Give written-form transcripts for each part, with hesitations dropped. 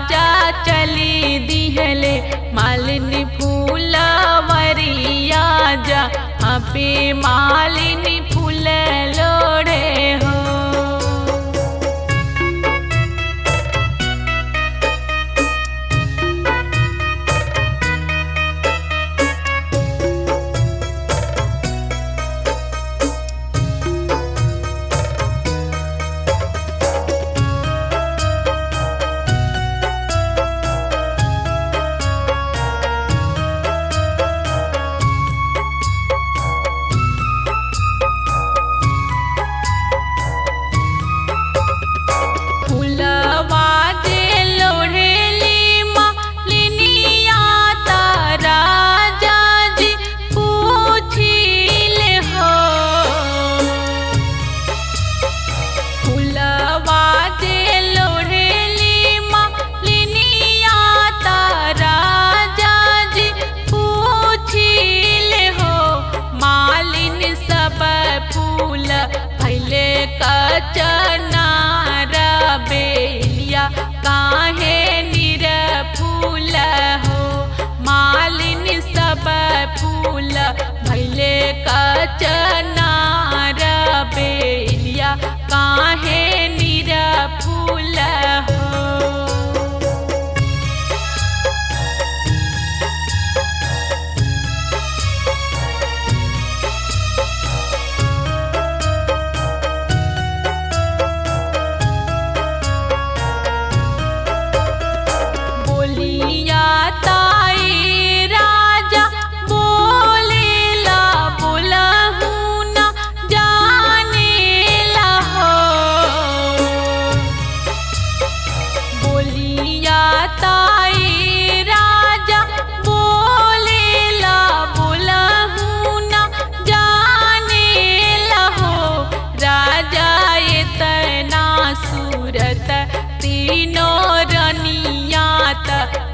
राजा चली दिहले मालिनी फूलवरिया जा पे मालिनी फूल लोढ़े हो। कचनार बेलिया काहे निर फूल हो मालिनी सब फूल भैले कचनार बेलिया काहे निर फूल हो। तीनों रनियात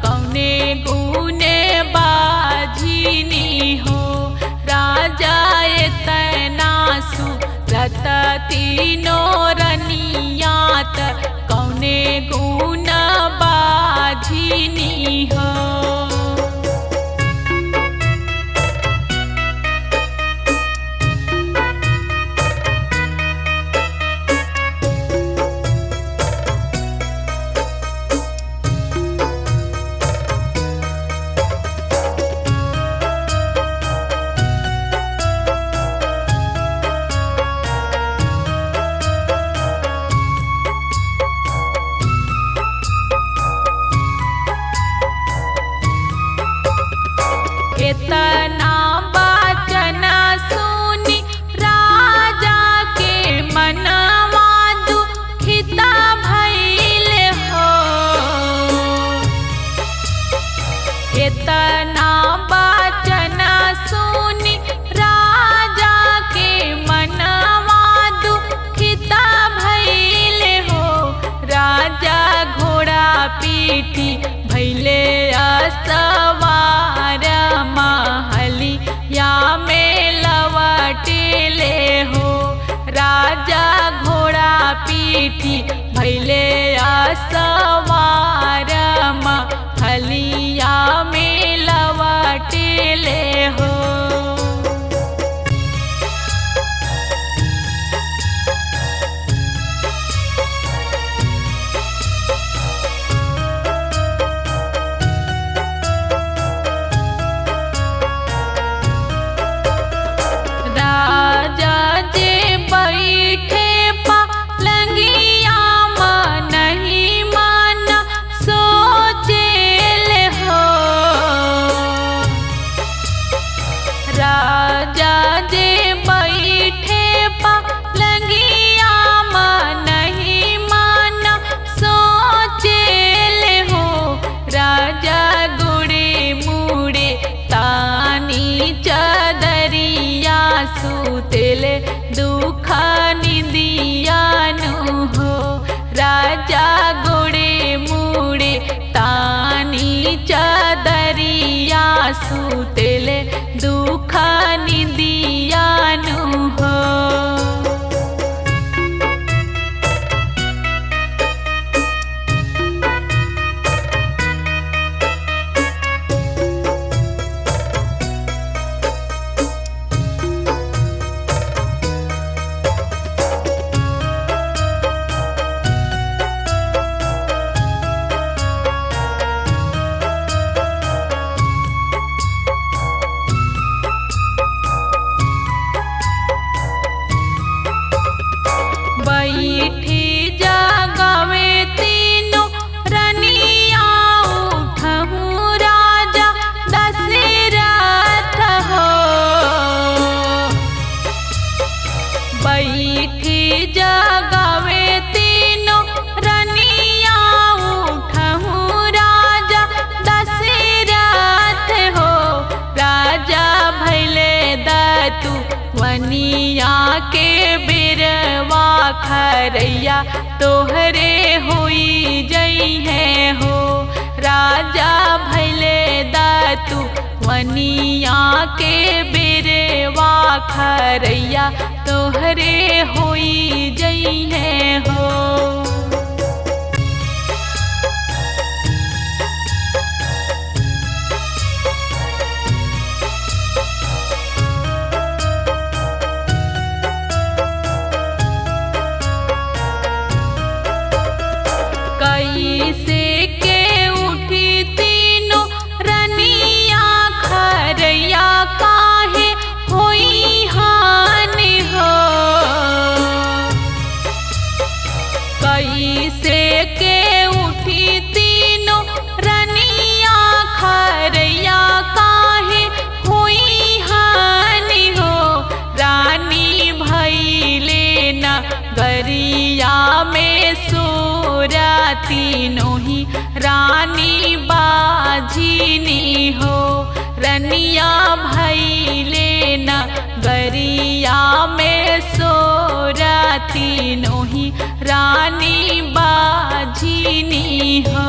कौने गुने बाझिनी हो राजा इतना सूरत तीनों रनियात कौने गुण बाझिनी हो। इतना वचन सुनी राजा के मनवा दुखिता भइल हो। इतना वचन सुनी राजा के मनवा दुखिता भइल हो। राजा घोड़ा पीठी भइले असवार महलिया में लवटेले हो। राजा घोड़ा पीठी भइले असवार महलिया में लवटेले हो। राजा जे बैठे पलंगिया मन नहीं मन सोचेल हो। राजा जे बैठे पलंगिया मन नहीं मन सोचेल हो। राजा गुड़े मुड़े तानी चदरिया सुतेले दुख निदियानु हो। राजा गुड़े मुड़े तानी चदरिया सुतेले दुख निदियानु हो। बैठी जगावे तीनों रनिया उठहूँ राजा दशरथ हो। राजा भैले दतु वनिया के बिरवा खरैया तोहरे होई जइहे हो। राजा भैले दतु वनिया के बिरवा खरैया तोहरे होई जइहे हो। कैसे के उठी तीनों रनिया खरैया काहे होई हानि हो। कैसे के उठी तीनों रनिया खरैया काहे होई हानि हो। रानी भैले न गरिया में सोरा तीनों ही रानी बाझिनी हो। रनिया भैले न गरिया में सोरा तीनों ही रानी बाझिनी हो।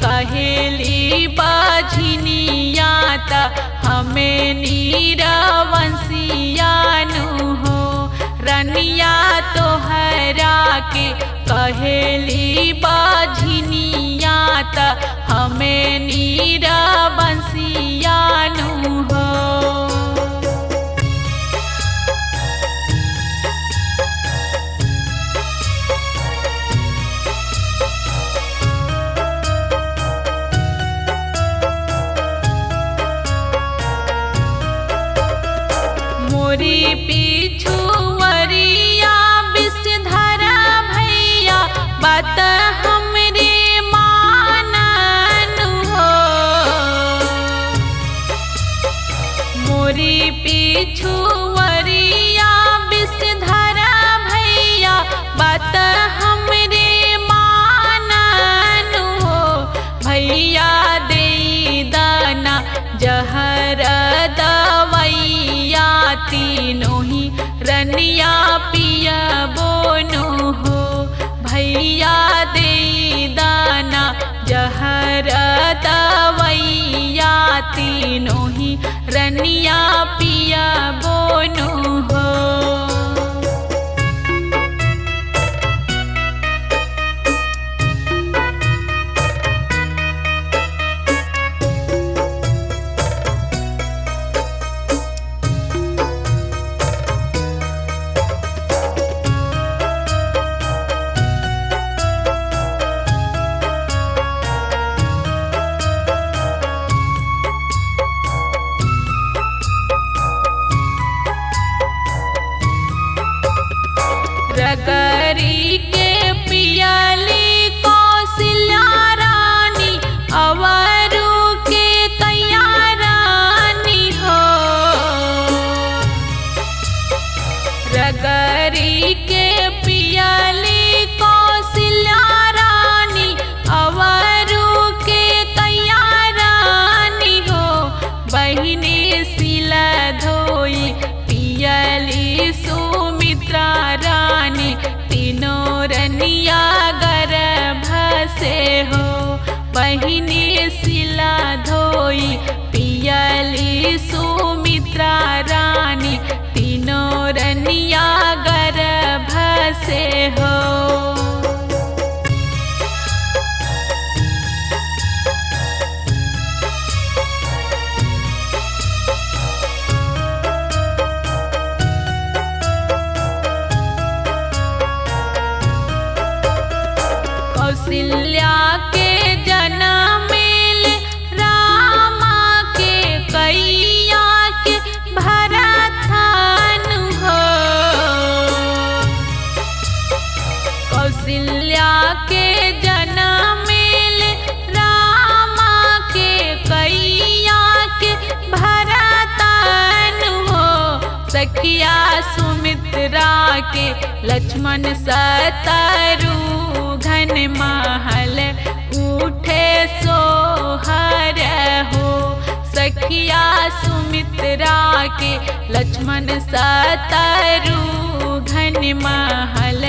कहेली बाझिनिया हमें नीरवंशियानु हो। रनिया तोहरा के कहेली बाझिनिया हमें नीरवंशियानु हो। मोरी पिछुवरिया विषधरा भैया बात हमरे माननु हो। मोरी पिछुवरिया विषधरा भैया बात हमरे माननु हो। भैया दे दाना जहर दवैया तीनों ही रनिया पिया बोनु हो। भैया दे दाना जहर दवैया तीनों ही रनिया पिया बोनु हो। रगरी के पियाली कौशल्या रानी अवरु के कैया रानी हो। रगरी के पियाली कौशल्या रानी अवरु के कैया रानी हो। बहिनी सिला धोई पियाली सुमित्रा रानी तीन रनिया गर्भ से हो बहिनी सिला धोई पियली सुमित्रा रानी तीनों रनिया गर्भ से हो। कौशल्या के जन्म में रामा के कैया के भरथन हो। कौशल्या के जन्म में रामा के कैया के भरथन हो। सखिया सुमित्रा के लक्ष्मण शत्रुघ्न महल उठे सोहर हो। सखिया सुमित्रा के लक्ष्मण शत्रुघ्न महल